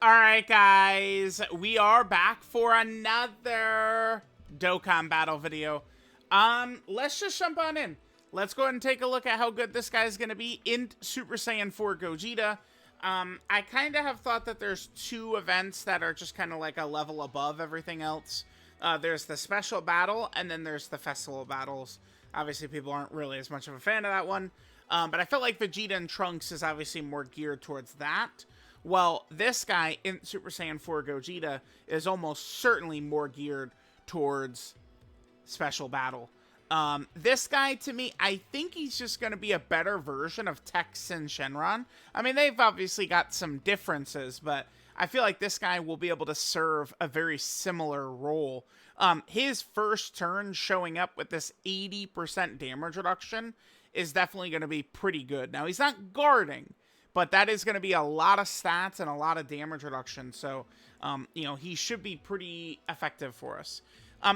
Alright guys, we are back for another Dokkan battle video. Let's just jump on in. Let's go ahead and take a look at how good this guy's gonna be. INT Super Saiyan 4 Gogeta. I kind of have thought that there's two events that are just kind of like a level above everything else. There's the special battle, and then there's the festival battles. Obviously, people aren't really as much of a fan of that one. But I felt like Vegeta and Trunks is obviously more geared towards that. Well, this guy, INT Super Saiyan 4 Gogeta, is almost certainly more geared towards special battle. This guy, to me, I think he's just going to be a better version of Tex and Shenron. I mean, they've obviously got some differences, but I feel like this guy will be able to serve a very similar role. His first turn showing up with this 80% damage reduction is definitely going to be pretty good. Now, he's not guarding, but that is going to be a lot of stats and a lot of damage reduction. So, you know, he should be pretty effective for us.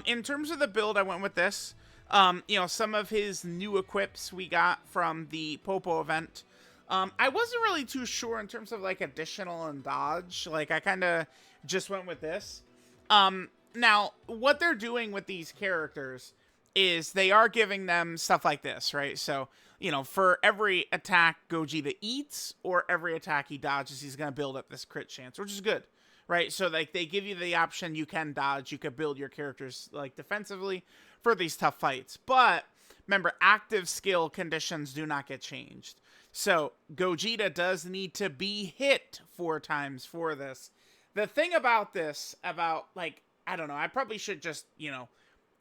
In terms of the build, I went with this. You know, some of his new equips we got from the Popo event. I wasn't really too sure in terms of, like, additional and dodge. Like, I kind of just went with this. Now, what they're doing with these characters is they are giving them stuff like this, right? So, you know, for every attack Gogeta eats or every attack he dodges, he's going to build up this crit chance, which is good, right? So, like, they give you the option, you can dodge, you can build your characters, like, defensively for these tough fights. But, remember, active skill conditions do not get changed. So, Gogeta does need to be hit 4 times for this. The thing about this, like, I don't know, I probably should just, you know,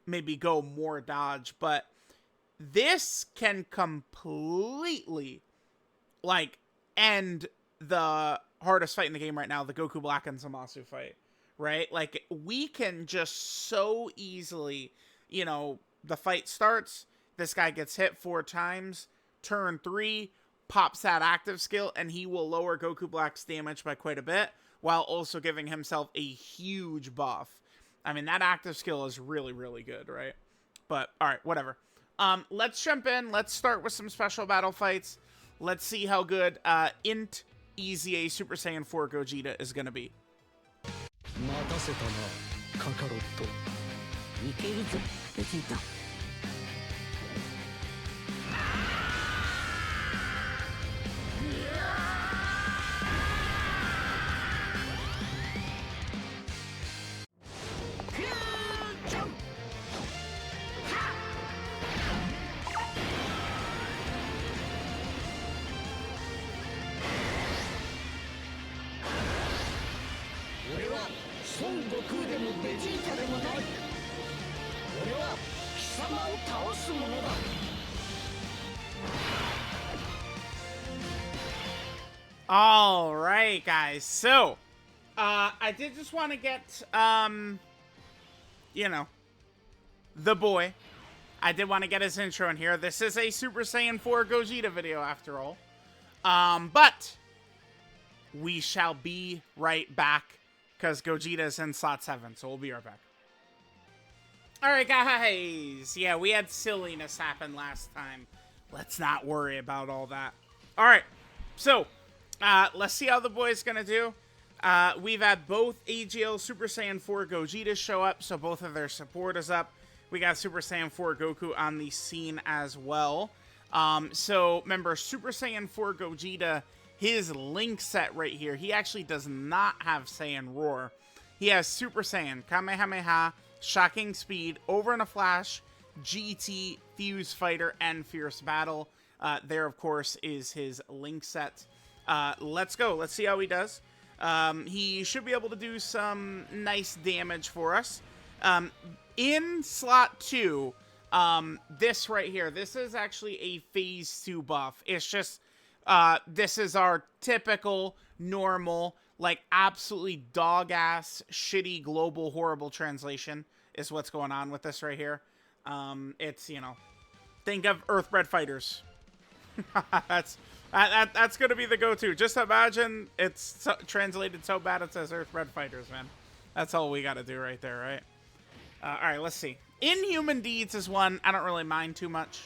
maybe go more dodge, but this can completely, like, end the hardest fight in the game right now, the Goku Black and Zamasu fight, right? Like, we can just so easily, you know, the fight starts, this guy gets hit 4 times, turn 3, pops that active skill, and he will lower Goku Black's damage by quite a bit, while also giving himself a huge buff. I mean, that active skill is really, really good, right? But, alright, whatever. Let's jump in. Let's start with some special battle fights. Let's see how good INT EZA Super Saiyan 4 Gogeta is going to be. All right, guys. So, I did just want to get, you know, the boy. I did want to get his intro in here. This is a Super Saiyan 4 Gogeta video, after all. But we shall be right back, because Gogeta is in slot 7, so we'll be right back. Alright, guys. Yeah, we had silliness happen last time. Let's not worry about all that. Alright, so, let's see how the boy's gonna do. We've had both AGL Super Saiyan 4 Gogeta show up, so both of their support is up. We got Super Saiyan 4 Goku on the scene as well. So, remember, Super Saiyan 4 Gogeta, his link set right here, he actually does not have Saiyan Roar. He has Super Saiyan, Kamehameha, Shocking Speed, Over in a Flash, GT, Fuse Fighter, and Fierce Battle. There, of course, is his link set. Let's go. Let's see how he does. He should be able to do some nice damage for us. In slot 2, this right here, this is actually a phase 2 buff. It's just, this is our typical, normal, like, absolutely dog-ass, shitty, global, horrible translation is what's going on with this right here. It's, you know, think of Earthbred Fighters. That's going to be the go-to. Just imagine it's translated so bad it says Earthbred Fighters, man. That's all we got to do right there, right? Alright, let's see. Inhuman Deeds is one I don't really mind too much,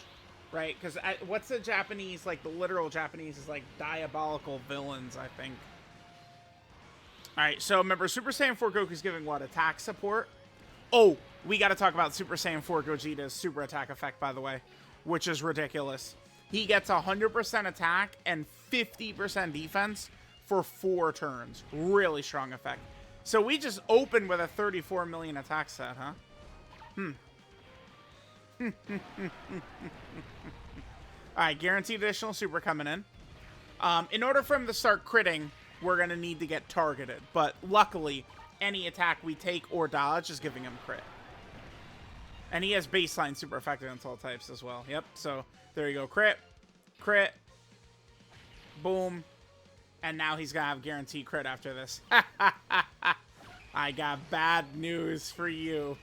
right? Because what's the Japanese, like the literal Japanese is like diabolical villains, I think. Alright, so remember, Super Saiyan 4 Goku's giving what? Attack support? Oh, we gotta talk about Super Saiyan 4 Gogeta's super attack effect, by the way, which is ridiculous. He gets 100% attack and 50% defense for 4 turns. Really strong effect. So we just opened with a 34 million attack set, huh? Alright, guaranteed additional super coming in. In order for him to start critting, we're going to need to get targeted. But luckily, any attack we take or dodge is giving him crit. And he has baseline super effective against all types as well. Yep, so there you go. Crit. Crit. Boom. And now he's going to have guaranteed crit after this. I got bad news for you.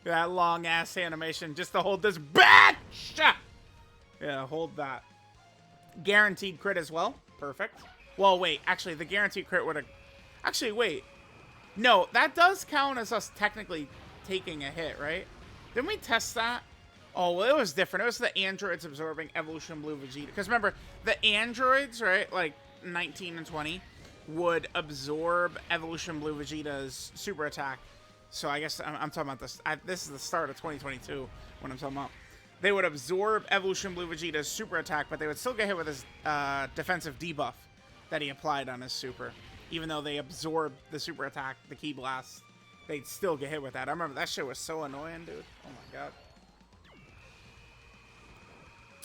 That long-ass animation just to hold this bitch! Yeah, hold that. Guaranteed crit as well. Perfect. Well, wait. Actually, the guaranteed crit would have... Actually, wait. No, that does count as us technically taking a hit, right? Didn't we test that? Oh, well, it was different. It was the androids absorbing Evolution Blue Vegeta. Because remember, the androids, right, like 19 and 20, would absorb Evolution Blue Vegeta's super attack. So I guess I'm talking about this. This is the start of 2022 when I'm talking about. They would absorb Evolution Blue Vegeta's super attack, but they would still get hit with his defensive debuff that he applied on his super. Even though they absorbed the super attack, the Ki Blast, they'd still get hit with that. I remember that shit was so annoying, dude. Oh my god.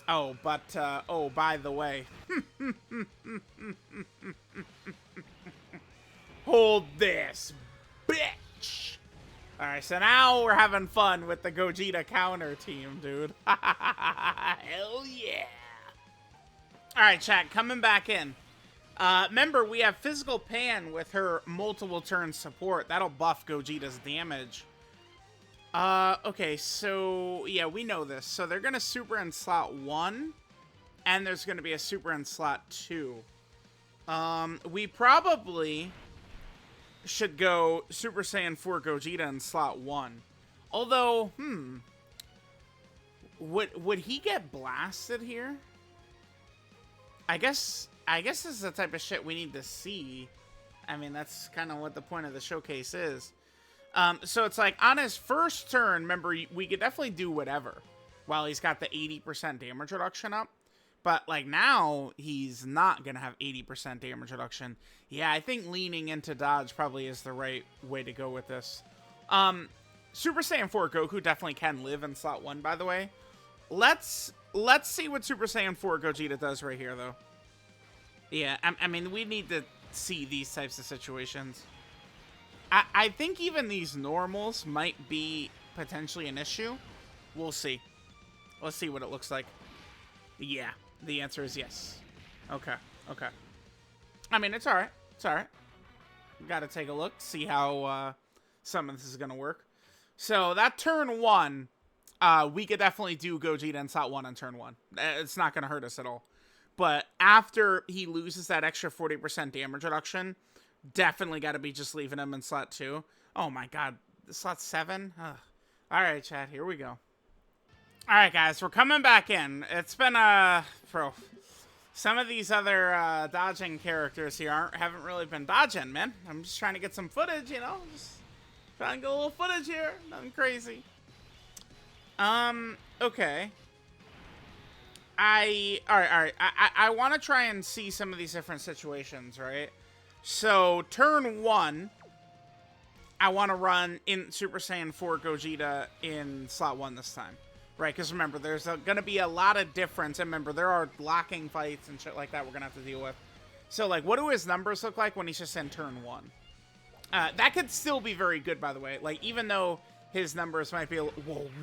Oh, but, oh, by the way. Hold this, bitch! Alright, so now we're having fun with the Gogeta counter team, dude. Hell yeah! Alright, chat, coming back in. Remember, we have Physical Pan with her multiple turn support. That'll buff Gogeta's damage. Okay, so, yeah, we know this. So they're gonna super in slot 1, and there's gonna be a super in slot 2. We probably should go Super Saiyan 4 Gogeta in slot 1. Although, would he get blasted here? I guess this is the type of shit we need to see. I mean, that's kind of what the point of the showcase is. So it's like, on his first turn, remember, we could definitely do whatever while he's got the 80% damage reduction up. But, like, now he's not going to have 80% damage reduction. Yeah, I think leaning into dodge probably is the right way to go with this. Super Saiyan 4 Goku definitely can live in slot 1, by the way. Let's see what Super Saiyan 4 Gogeta does right here, though. Yeah, I mean, we need to see these types of situations. I think even these normals might be potentially an issue. We'll see. Let's see what it looks like. Yeah, the answer is yes. Okay, okay. I mean, it's alright. It's alright. Gotta take a look, see how some of this is gonna work. So, that turn 1, we could definitely do Gogeta in slot 1 on turn 1. It's not gonna hurt us at all. But after he loses that extra 40% damage reduction, definitely got to be just leaving him in slot 2. Oh my god. Slot 7? Alright, chat. Here we go. Alright, guys. We're coming back in. It's been, bro. Some of these other, dodging characters here haven't really been dodging, man. I'm just trying to get some footage, you know? Just trying to get a little footage here. Nothing crazy. Okay. Alright. I want to try and see some of these different situations, right? So, turn 1, I want to run in Super Saiyan 4 Gogeta in slot 1 this time. Right, because remember, there's going to be a lot of difference. And remember, there are blocking fights and shit like that we're going to have to deal with. So, like, what do his numbers look like when he's just in turn 1? That could still be very good, by the way. Like, even though his numbers might be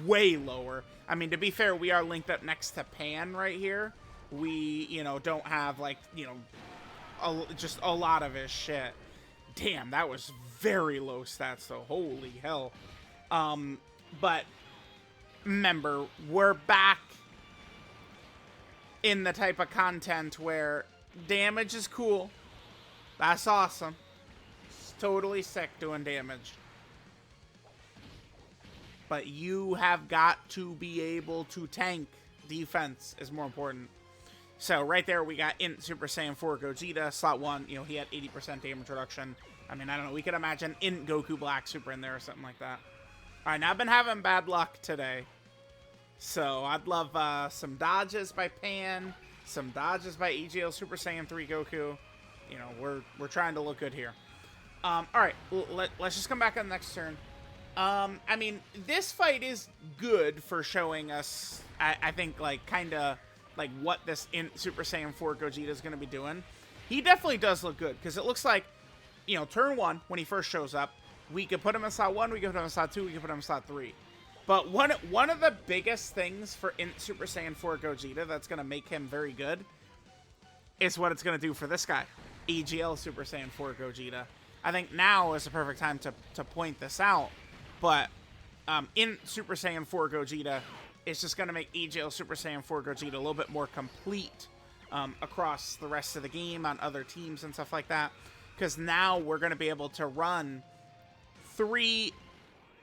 way lower. I mean, to be fair, we are linked up next to Pan right here. We, you know, don't have, like, you know, just a lot of his shit. Damn, that was very low stats, though. Holy hell. But remember, we're back in the type of content where damage is cool. That's awesome. It's totally sick doing damage. But you have got to be able to tank. Defense is more important. So right there, we got INT Super Saiyan 4 Gogeta, slot 1. You know, he had 80% damage reduction. I mean, I don't know. We could imagine INT Goku Black Super in there or something like that. All right, now I've been having bad luck today. So I'd love some dodges by Pan, some dodges by EGL Super Saiyan 3 Goku. You know, we're trying to look good here. All right, let's just come back on the next turn. I mean, this fight is good for showing us, I think, like, kind of, like, what this INT Super Saiyan 4 Gogeta is going to be doing. He definitely does look good, because it looks like, you know, turn 1, when he first shows up, we could put him in slot 1, we could put him in slot 2, we could put him in slot 3. But one of the biggest things for INT Super Saiyan 4 Gogeta that's going to make him very good is what it's going to do for this guy, EGL Super Saiyan 4 Gogeta. I think now is the perfect time to point this out. But INT Super Saiyan 4 Gogeta is just going to make EGL Super Saiyan 4 Gogeta a little bit more complete across the rest of the game on other teams and stuff like that. Because now we're going to be able to run 3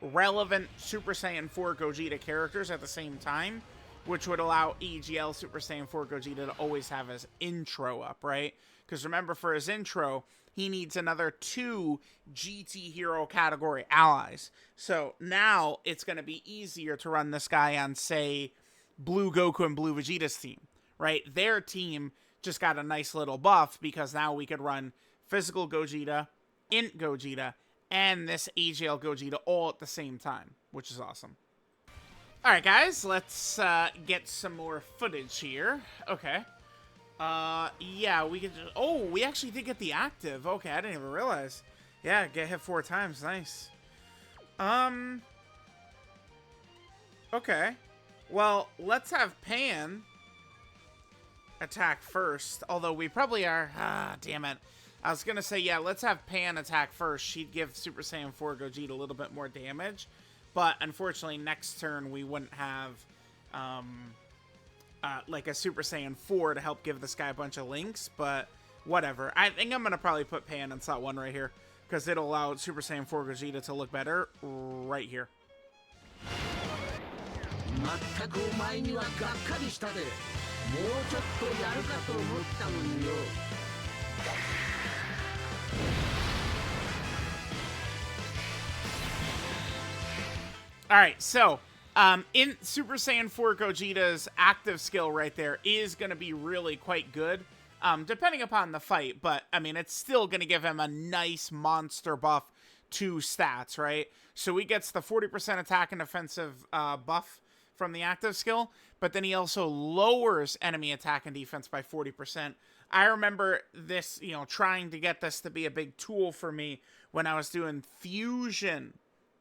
relevant Super Saiyan 4 Gogeta characters at the same time, which would allow EGL Super Saiyan 4 Gogeta to always have his intro up, right? Because remember, for his intro, he needs another 2 GT Hero category allies. So now it's going to be easier to run this guy on, say, Blue Goku and Blue Vegeta's team, right? Their team just got a nice little buff because now we could run Physical Gogeta, INT Gogeta, and this EGL Gogeta all at the same time, which is awesome. Alright, guys, let's get some more footage here. Okay. Yeah, we could just... Oh, we actually did get the active. Okay, I didn't even realize. Yeah, get hit 4 times. Nice. Okay. Well, let's have Pan attack first. Although we probably are... Ah, damn it. I was going to say, yeah, let's have Pan attack first. She'd give Super Saiyan 4 Gogeta a little bit more damage. But unfortunately, next turn, we wouldn't have, like, a Super Saiyan 4 to help give this guy a bunch of links. But whatever. I think I'm going to probably put Pan in slot 1 right here, because it'll allow Super Saiyan 4 Gogeta to look better right here. Alright, so, in Super Saiyan 4 Gogeta's active skill right there is going to be really quite good, depending upon the fight, but, I mean, it's still going to give him a nice monster buff to stats, right? So he gets the 40% attack and defensive buff from the active skill, but then he also lowers enemy attack and defense by 40%. I remember this, you know, trying to get this to be a big tool for me when I was doing Fusion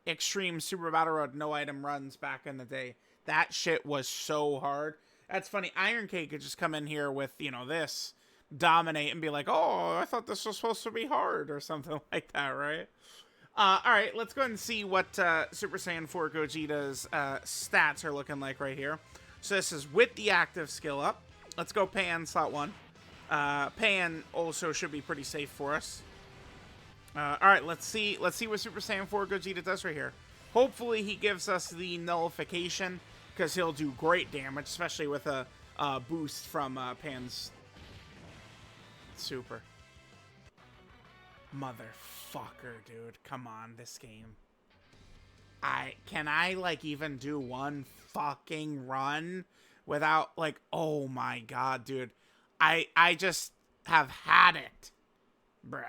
Extreme Super Battle Road no item runs back in the day. That shit was so hard. That's funny. Iron Cake could just come in here with, you know, this, dominate and be like, oh, I thought this was supposed to be hard or something like that, right? Alright, let's go ahead and see what Super Saiyan 4 Gogeta's stats are looking like right here. So this is with the active skill up. Let's go Pan slot 1. Pan also should be pretty safe for us. Alright, let's see what Super Saiyan 4 Gogeta does right here. Hopefully he gives us the nullification, because he'll do great damage, especially with a boost from Pan's super. Motherfucker, dude. Come on, this game. Can I, like, even do one fucking run without, like, oh my god, dude. I just have had it. Bruh.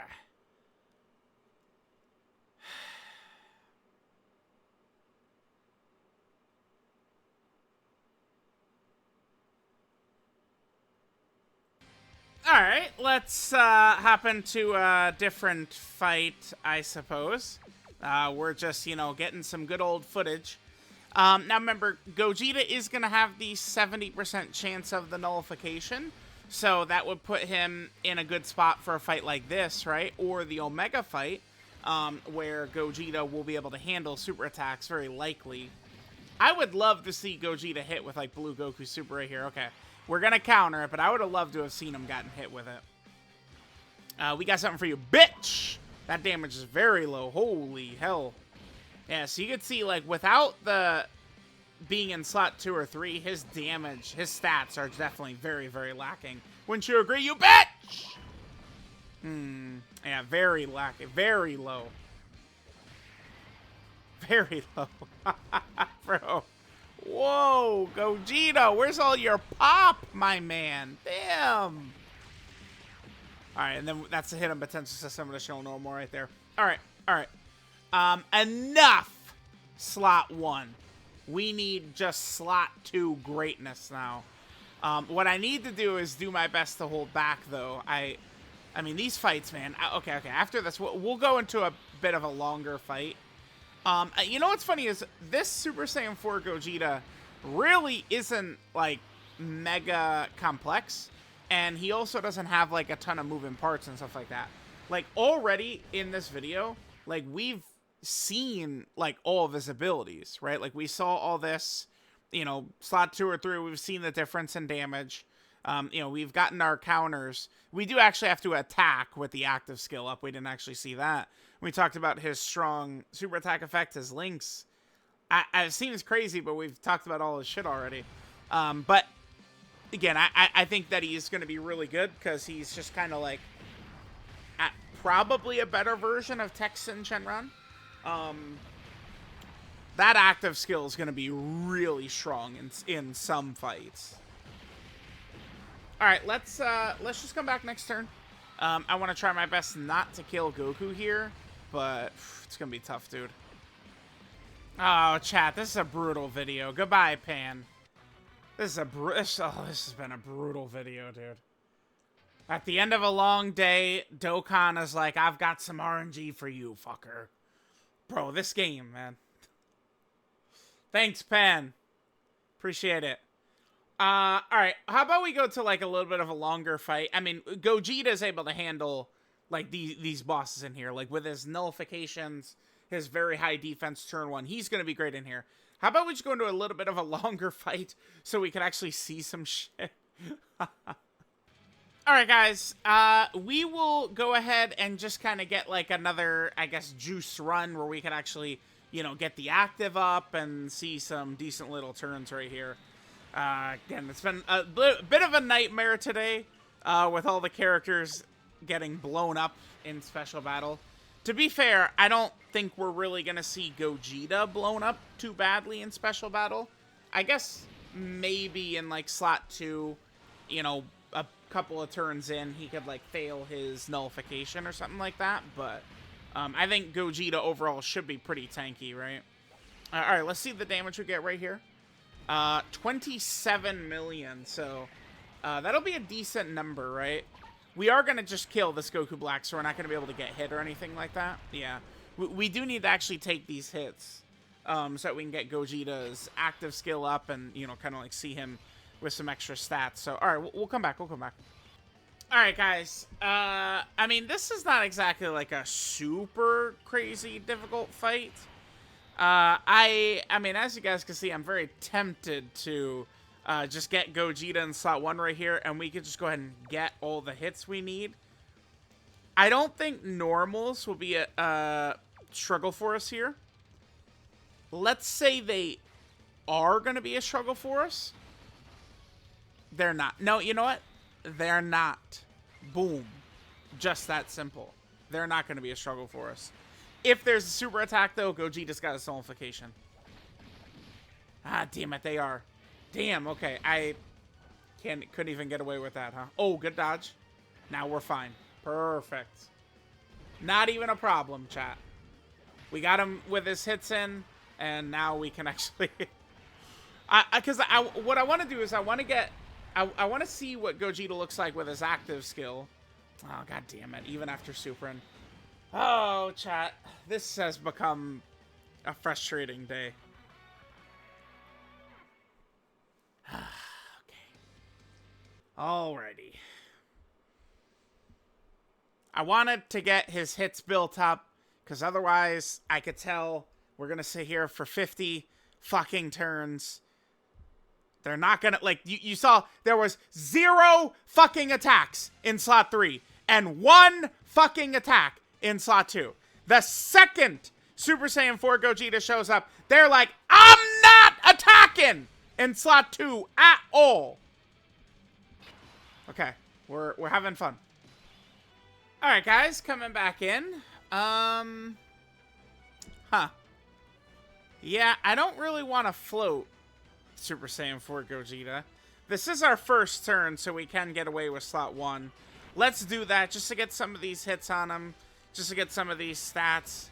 Alright, let's hop into a different fight, I suppose. We're just, you know, getting some good old footage. Now remember, Gogeta is going to have the 70% chance of the nullification. So that would put him in a good spot for a fight like this, right? Or the Omega fight, where Gogeta will be able to handle super attacks, very likely. I would love to see Gogeta hit with, like, Blue Goku Super right here. Okay. We're going to counter it, but I would have loved to have seen him gotten hit with it. We got something for you, bitch! That damage is very low. Holy hell. Yeah, so you could see, like, without the being in slot 2 or 3, his damage, his stats are definitely very, very lacking. Wouldn't you agree, you bitch? Yeah, very lacking. Very low. Very low. Bro. Whoa, Gogeta, where's all your pop, my man? Damn. Alright, and then that's a hidden potential system additional normal right there. Alright, alright. Enough slot 1. We need just slot 2 greatness now. What I need to do is do my best to hold back, though. I mean, these fights, man. Okay. After this, we'll go into a bit of a longer fight. You know what's funny is this Super Saiyan 4 Gogeta really isn't, like, mega complex. And he also doesn't have, like, a ton of moving parts and stuff like that. Like, already in this video, like, we've seen, like, all of his abilities, right? Like, we saw all this, you know, slot 2 or 3, we've seen the difference in damage. You know, we've gotten our counters. We do actually have to attack with the active skill up. We didn't actually see that. We talked about his strong super attack effect, his links. It seems crazy, but we've talked about all his shit already. But, again, I think that he's going to be really good because he's just kind of like probably a better version of Texan Shenron. That active skill is going to be really strong in some fights. All right, let's just come back next turn. I want to try my best not to kill Goku here, but it's going to be tough, dude. Oh, chat, this is a brutal video. Goodbye, Pan. This has been a brutal video, dude. At the end of a long day, Dokkan is like, I've got some RNG for you, fucker. Bro, this game, man. Thanks, Pan. Appreciate it. Alright, how about we go to, like, a little bit of a longer fight? I mean, Gogeta is able to handle, like, these bosses in here. Like, with his nullifications, his very high defense turn 1, he's going to be great in here. How about we just go into a little bit of a longer fight so we can actually see some shit? Alright, guys, we will go ahead and just kind of get, like, another, I guess, juice run where we can actually, you know, get the active up and see some decent little turns right here. Again, it's been a bit of a nightmare today with all the characters getting blown up in special battle. To be fair, I don't think we're really going to see Gogeta blown up too badly in special battle. I guess maybe in, like, slot 2, you know, a couple of turns in, he could, like, fail his nullification or something like that. But I think Gogeta overall should be pretty tanky, right? Alright, let's see the damage we get right here. 27 million, so that'll be a decent number, right? We are going to just kill this Goku Black, so we're not going to be able to get hit or anything like that. Yeah, we do need to actually take these hits so that we can get Gogeta's active skill up and, you know, kind of like see him with some extra stats. So, all right, we'll come back. We'll come back. All right, guys. I mean, this is not exactly like a super crazy difficult fight. I mean, as you guys can see, I'm very tempted to just get Gogeta in slot 1 right here, and we could just go ahead and get all the hits we need. I don't think normals will be a struggle for us here. Let's say they are going to be a struggle for us. They're not. No, you know what? They're not. Boom. Just that simple. They're not going to be a struggle for us. If there's a super attack, though, Gogeta's got a nullification. Ah, damn it, they are. Damn, okay. I couldn't even get away with that, huh? Oh, good dodge. Now we're fine. Perfect. Not even a problem, chat. We got him with his hits in, and now we can actually... Because what I want to do is I want to get... I want to see what Gogeta looks like with his active skill. Oh, god damn it. Even after Superin. Oh, chat. This has become a frustrating day. Okay. Alrighty. I wanted to get his hits built up, because otherwise I could tell we're going to sit here for 50 fucking turns. They're not going to, like, you saw there was 0 fucking attacks in slot 3 and 1 fucking attack in slot 2. The second Super Saiyan 4 Gogeta shows up, they're like, I'm not attacking! working in slot 2 at all. Okay, we're having fun. All right, guys, coming back in. Yeah, I don't really want to float Super Saiyan 4 Gogeta. This is our first turn, so we can get away with slot 1. Let's do that just to get some of these hits on him, just to get some of these stats.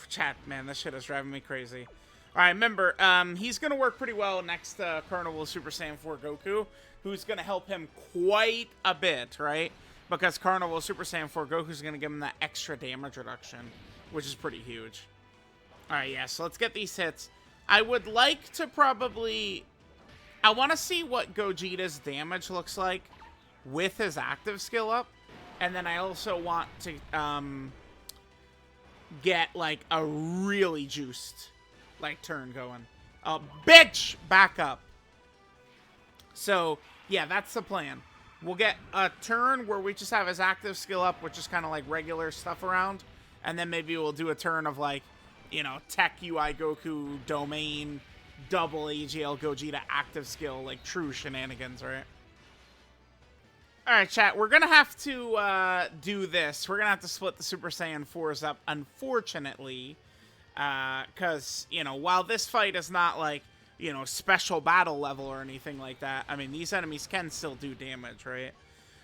Chat, man, this shit is driving me crazy. All right, remember, he's going to work pretty well next to Carnival Super Saiyan 4 Goku, who's going to help him quite a bit, right? Because Carnival Super Saiyan 4 Goku is going to give him that extra damage reduction, which is pretty huge. All right, yeah, so let's get these hits. I would like to probably... I want to see what Gogeta's damage looks like with his active skill up. And then I also want to get, like, a really juiced, like, turn going. Bitch! Back up. So, yeah, that's the plan. We'll get a turn where we just have his active skill up, which is kind of like regular stuff around. And then maybe we'll do a turn of, like, you know, Tech UI Goku, Domain, double AGL Gogeta active skill, like true shenanigans, right? Alright, chat, we're gonna have to do this. We're gonna have to split the Super Saiyan 4s up, unfortunately. Because, you know, while this fight is not like, you know, special battle level or anything like that, I mean, these enemies can still do damage, right?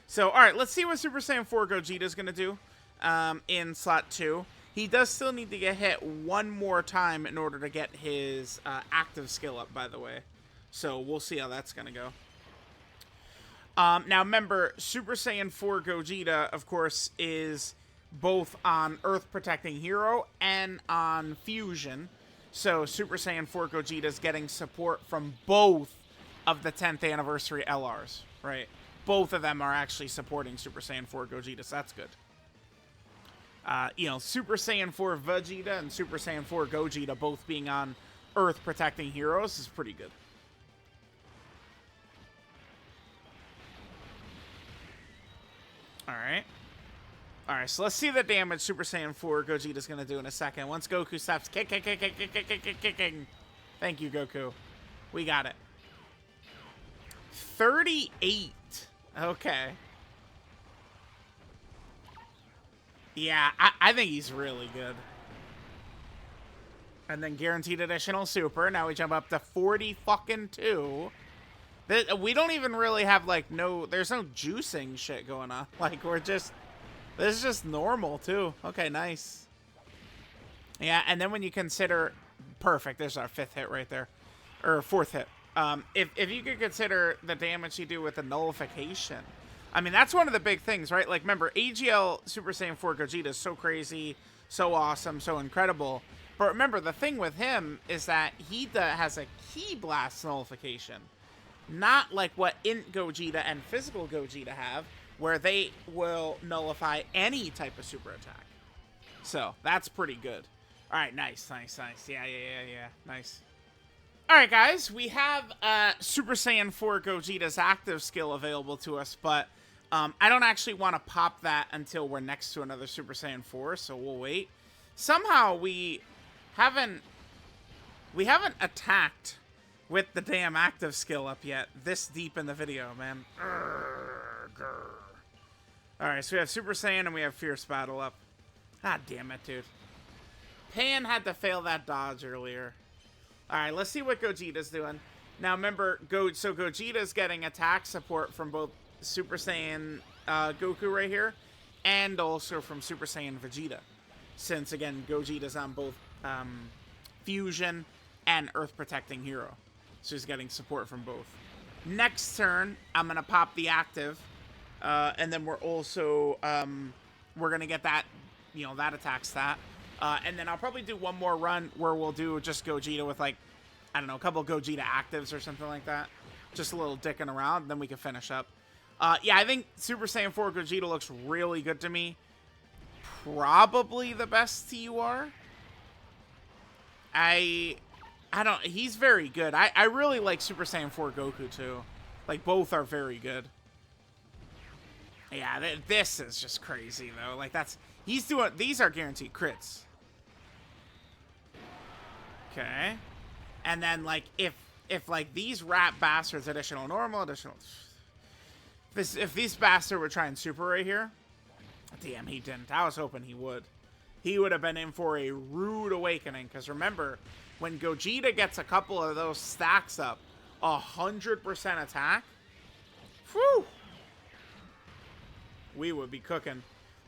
So, alright, let's see what Super Saiyan 4 Gogeta is gonna do in slot 2. He does still need to get hit one more time in order to get his active skill up, by the way. So we'll see how that's going to go. Now, remember, Super Saiyan 4 Gogeta, of course, is both on Earth Protecting Hero and on Fusion. So Super Saiyan 4 Gogeta is getting support from both of the 10th anniversary LRs, right? Both of them are actually supporting Super Saiyan 4 Gogeta, so that's good. You know, Super Saiyan 4 Vegeta and Super Saiyan 4 Gogeta both being on Earth Protecting Heroes is pretty good. Alright. Alright, so let's see the damage Super Saiyan 4 Gogeta is going to do in a second. Once Goku stops kicking. Thank you, Goku. We got it. 38. Okay. Yeah, I think he's really good. And then guaranteed additional super. Now we jump up to 40 fucking 2. We don't even really have, like, there's no juicing shit going on. Like, this is just normal, too. Okay, nice. Yeah, and then when you consider, perfect, there's our 5th hit right there. Or 4th hit. If you could consider the damage you do with the nullification. I mean, that's one of the big things, right? Like, remember, AGL Super Saiyan 4 Gogeta is so crazy, so awesome, so incredible. But remember, the thing with him is that he has a Ki Blast nullification. Not like what INT Gogeta and Physical Gogeta have, where they will nullify any type of super attack. So, that's pretty good. Alright, nice. Yeah. Nice. Alright, guys, we have Super Saiyan 4 Gogeta's active skill available to us, but I don't actually want to pop that until we're next to another Super Saiyan 4, so we'll wait. Somehow we haven't attacked with the damn active skill up yet, this deep in the video, man. Alright, so we have Super Saiyan and we have Fierce Battle up. God damn it, dude. Pan had to fail that dodge earlier. Alright, let's see what Gogeta's doing. Now, remember, Gogeta's getting attack support from both Super Saiyan Goku right here, and also from Super Saiyan Vegeta. Since, again, Gogeta's on both Fusion and Earth Protecting Hero. So he's getting support from both. Next turn, I'm going to pop the active, and then we're also, we're going to get that, you know, that attack stat. And then I'll probably do one more run where we'll do just Gogeta with, like, I don't know, a couple of Gogeta actives or something like that. Just a little dicking around, then we can finish up. Yeah, I think Super Saiyan 4 Gogeta looks really good to me. Probably the best TUR. He's very good. I really like Super Saiyan 4 Goku, too. Like, both are very good. Yeah, this is just crazy, though. Like, these are guaranteed crits. Okay. And then, like, if if like these rat bastards, additional normal, additional... If these bastards were trying super right here... Damn, he didn't. I was hoping he would. He would have been in for a rude awakening. Because remember, when Gogeta gets a couple of those stacks up, 100% attack, whew, we would be cooking.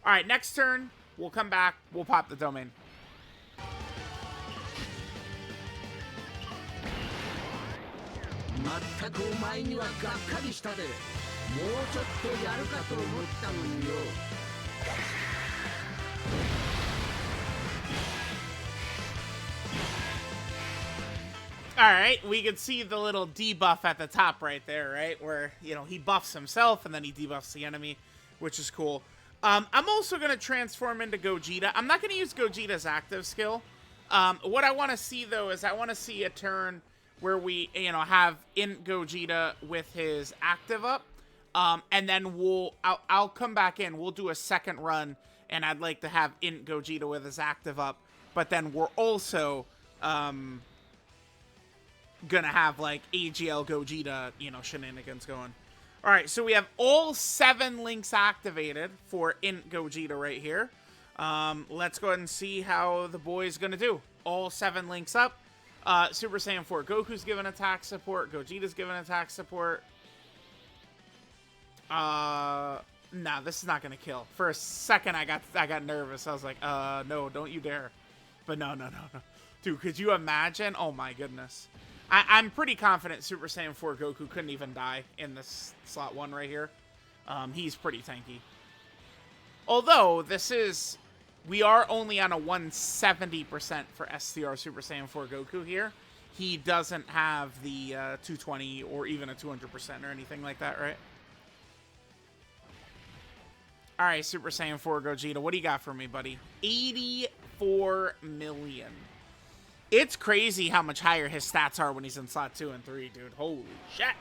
All right, next turn, we'll come back. We'll pop the domain. Alright, we can see the little debuff at the top right there, right? Where, you know, he buffs himself and then he debuffs the enemy, which is cool. I'm also going to transform into Gogeta. I'm not going to use Gogeta's active skill. What I want to see, though, is I want to see a turn where we, you know, have INT Gogeta with his active up. And then I'll come back in. We'll do a second run, and I'd like to have INT Gogeta with his active up. But then we're also... gonna have like AGL Gogeta, you know, shenanigans going. All right, so we have all 7 links activated for INT Gogeta right here. Let's go ahead and see how the boy's gonna do. All 7 links up. Super Saiyan 4 Goku's given attack support. Gogeta's given attack support. Nah, this is not gonna kill. For a second, I got nervous. I was like, no, don't you dare. But no. Dude, could you imagine? Oh my goodness. I'm pretty confident Super Saiyan 4 Goku couldn't even die in this slot 1 right here. He's pretty tanky. Although, we are only on a 170% for STR Super Saiyan 4 Goku here. He doesn't have the 220 or even a 200% or anything like that, right? Alright, Super Saiyan 4 Gogeta, what do you got for me, buddy? 84 million. It's crazy how much higher his stats are when he's in slot 2 and 3, dude. Holy shit.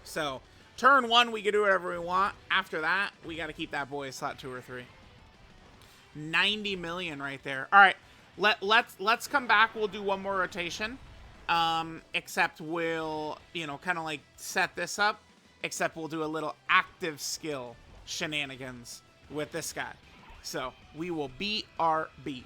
So, turn 1, we can do whatever we want. After that, we got to keep that boy in slot 2 or 3. 90 million right there. All right, let's come back. We'll do one more rotation. Except we'll, you know, kind of like set this up. Except we'll do a little active skill shenanigans with this guy. So, we will BRB.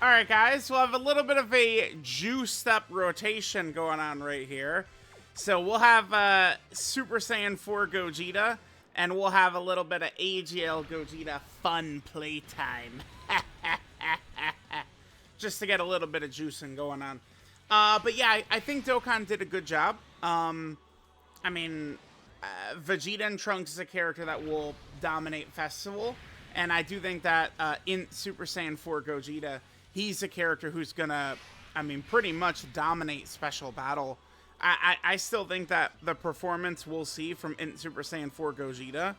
Alright guys, we'll have a little bit of a juiced up rotation going on right here. So we'll have Super Saiyan 4 Gogeta, and we'll have a little bit of AGL Gogeta fun playtime. Just to get a little bit of juicing going on. But yeah, I think Dokkan did a good job. I mean, Vegeta and Trunks is a character that will dominate Festival. And I do think that in Super Saiyan 4 Gogeta, he's a character who's gonna, I mean, pretty much dominate Special Battle. I still think that the performance we'll see from Super Saiyan 4 Gogeta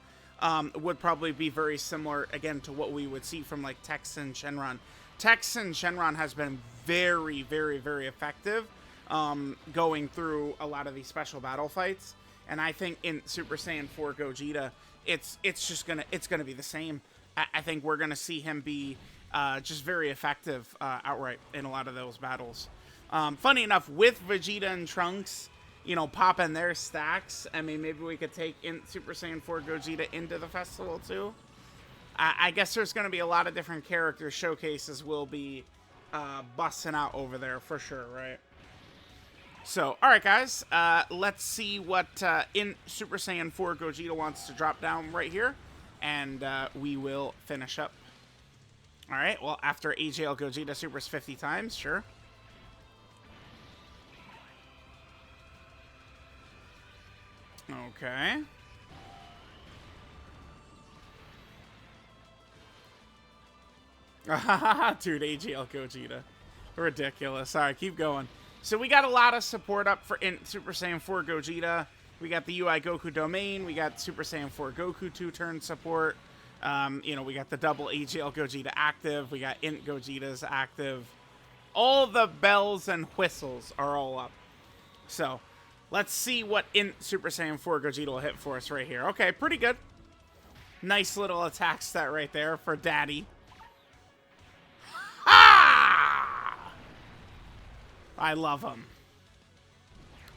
would probably be very similar, again, to what we would see from, like, Tex and Shenron. Tex and Shenron has been very, very, very effective going through a lot of these special battle fights. And I think in Super Saiyan 4 Gogeta, it's gonna be the same. I think we're gonna see him be just very effective outright in a lot of those battles. Funny enough, with Vegeta and Trunks, you know, popping their stacks, I mean, maybe we could take in Super Saiyan 4 Gogeta into the festival too. I guess there's going to be a lot of different character showcases we'll be busting out over there for sure, right? So, alright guys, let's see what in Super Saiyan 4 Gogeta wants to drop down right here, and we will finish up. Alright, well, after AGL Gogeta supers 50 times, sure. Okay. Dude, AGL Gogeta. Ridiculous. Alright, keep going. So we got a lot of support up for Super Saiyan 4 Gogeta. We got the UI Goku domain. We got Super Saiyan 4 Goku 2-turn support. You know, we got the double AGL Gogeta active. We got INT Gogetas active. All the bells and whistles are all up. So, let's see what INT Super Saiyan 4 Gogeta will hit for us right here. Okay, pretty good. Nice little attack stat right there for Daddy. Ah! I love him.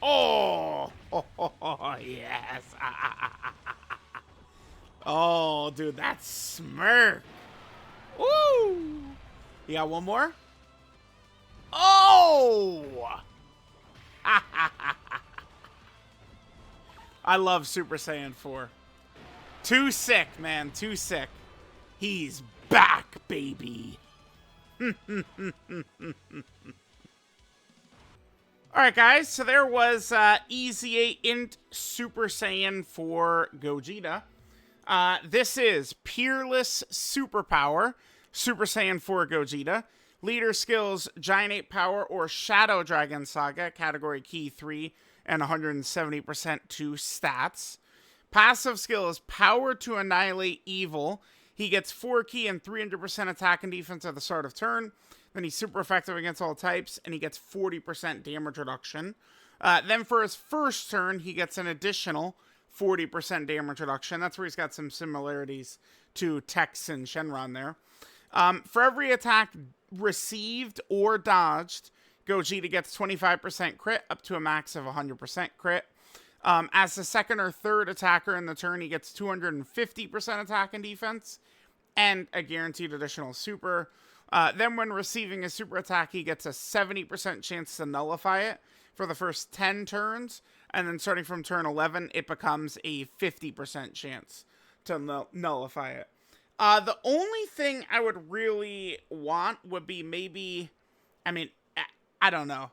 Oh, yes. Oh, dude, that smirk. Woo! You got one more? Oh! I love Super Saiyan 4. Too sick, man. Too sick. He's back, baby. Alright, guys. So there was EZA INT Super Saiyan 4 Gogeta. This is Peerless Superpower, Super Saiyan 4 Gogeta. Leader skills, Giant Ape Power or Shadow Dragon Saga, category key 3 and 170% to stats. Passive skill is Power to Annihilate Evil. He gets 4 key and 300% attack and defense at the start of turn. Then he's super effective against all types, and he gets 40% damage reduction. Then for his first turn, he gets an additional 40% damage reduction. That's where he's got some similarities to Tex and Shenron there. For every attack received or dodged, Gogeta gets 25% crit up to a max of 100% crit. As the second or third attacker in the turn, he gets 250% attack and defense and a guaranteed additional super. Then when receiving a super attack, he gets a 70% chance to nullify it for the first 10 turns. And then starting from turn 11, it becomes a 50% chance to nullify it. The only thing I would really want would be maybe, I mean, I don't know.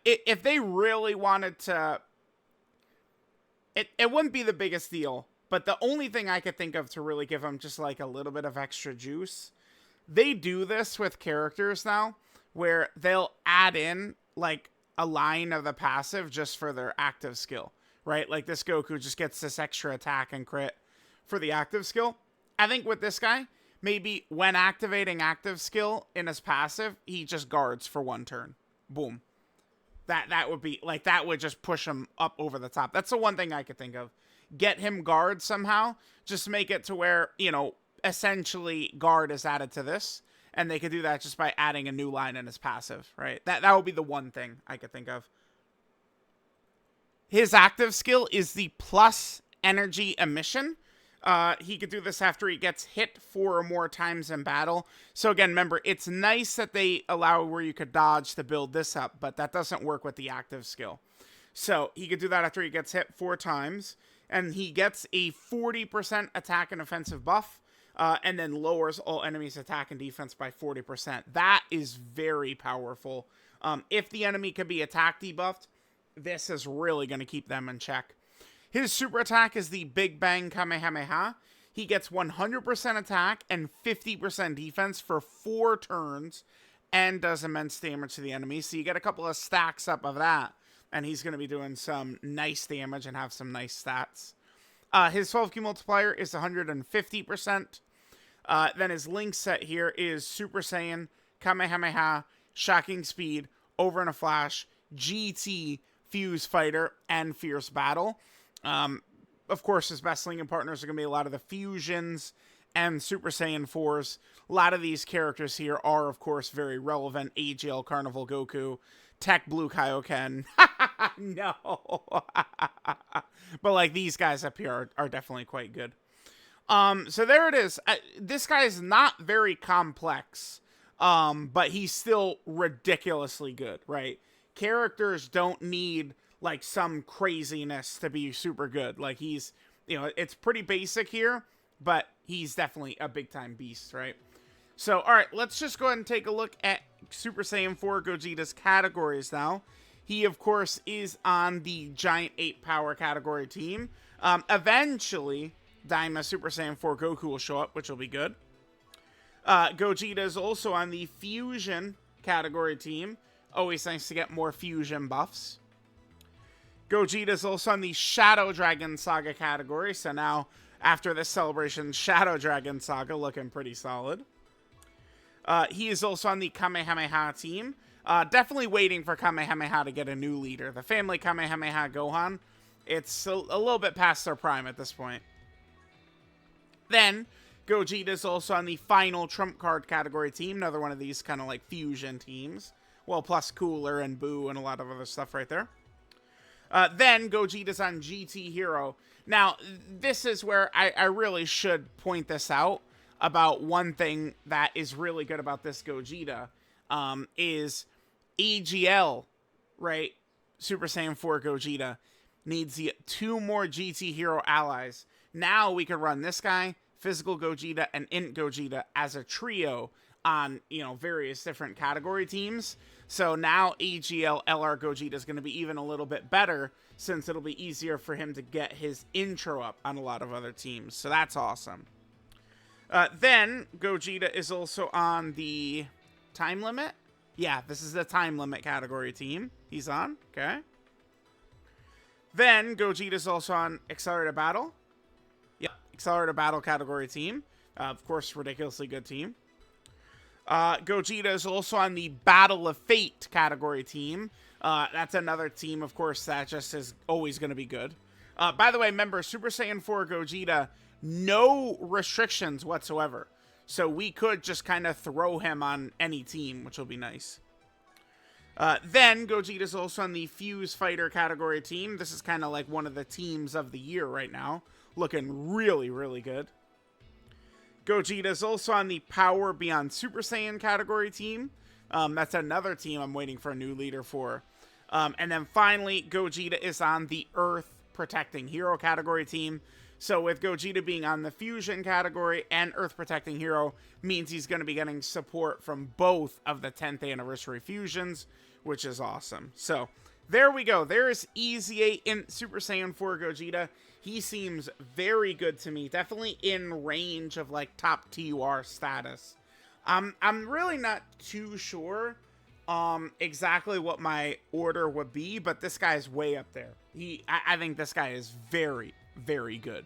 If they really wanted to, it wouldn't be the biggest deal. But the only thing I could think of to really give them just like a little bit of extra juice, they do this with characters now, where they'll add in like a line of the passive just for their active skill, right? Like this Goku just gets this extra attack and crit for the active skill. I think with this guy, maybe when activating active skill in his passive, he just guards for 1 turn. Boom. That would be, like, that would just push him up over the top. That's the one thing I could think of. Get him guard somehow. Just make it to where, you know, essentially guard is added to this. And they could do that just by adding a new line in his passive, right? That would be the one thing I could think of. His active skill is the plus energy emission. He could do this after he gets hit 4 or more times in battle. So again, remember, it's nice that they allow where you could dodge to build this up, but that doesn't work with the active skill. So he could do that after he gets hit 4 times, and he gets a 40% attack and offensive buff, and then lowers all enemies' attack and defense by 40%. That is very powerful. If the enemy can be attack debuffed, this is really going to keep them in check. His super attack is the Big Bang Kamehameha. He gets 100% attack and 50% defense for 4 turns and does immense damage to the enemy. So you get a couple of stacks up of that, and he's going to be doing some nice damage and have some nice stats. His 12 key multiplier is 150%. Then his link set here is Super Saiyan, Kamehameha, Shocking Speed, Over in a Flash, GT, Fuse Fighter, and Fierce Battle. Of course, his best linking partners are going to be a lot of the Fusions and Super Saiyan 4s. A lot of these characters here are, of course, very relevant. AGL Carnival Goku, Tech Blue Kaioken. No. But, like, these guys up here are definitely quite good. So there it is. This guy is not very complex, but he's still ridiculously good, right? Characters don't need like some craziness to be super good. Like he's, you know, it's pretty basic here, but he's definitely a big time beast, right? So, all right, let's just go ahead and take a look at Super Saiyan 4 Gogeta's categories now. He, of course, is on the Giant Ape Power category team. Eventually, Daima Super Saiyan 4 Goku will show up, which will be good. Gogeta is also on the Fusion category team. Always nice to get more Fusion buffs. Gogeta is also on the Shadow Dragon Saga category, so now after this celebration. Shadow Dragon Saga looking pretty solid. He is also on the Kamehameha team. Definitely waiting for Kamehameha to get a new leader. The family Kamehameha Gohan, it's a little bit past their prime at this point. Then, Gogeta is also on the final Trump Card category team. Another one of these kind of like fusion teams. Well, plus Cooler and Boo and a lot of other stuff right there. Then, Gogeta's on GT Hero. Now, this is where I really should point this out about one thing that is really good about this Gogeta. Is EGL, right? Super Saiyan 4 Gogeta needs 2 more GT Hero allies. Now we can run this guy, Physical Gogeta, and INT Gogeta as a trio on, you know, various different category teams. So now EGL LR Gogeta is going to be even a little bit better, since it'll be easier for him to get his intro up on a lot of other teams. So that's awesome. Then Gogeta is also on the time limit. Yeah, this is the time limit category team he's on. Okay. Then Gogeta's also on Accelerated Battle. Yep, Accelerated Battle category team. Of course, ridiculously good team. Gogeta is also on the Battle of Fate category team. That's another team, of course, that just is always going to be good. By the way, remember, Super Saiyan 4 Gogeta, no restrictions whatsoever. So we could just kind of throw him on any team, which will be nice. Then Gogeta's also on the Fuse Fighter category team. This is kind of like one of the teams of the year right now. Looking really, really good. Gogeta's also on the Power Beyond Super Saiyan category team. That's another team I'm waiting for a new leader for. And then finally, Gogeta is on the Earth Protecting Hero category team. So with Gogeta being on the Fusion category and Earth Protecting Hero, means he's going to be getting support from both of the 10th anniversary fusions, which is awesome. So there we go. There is EZA INT Super Saiyan 4 Gogeta. He seems very good to me. Definitely in range of like top TUR status. I'm really not too sure exactly what my order would be, but this guy's way up there. I think this guy is very, very good.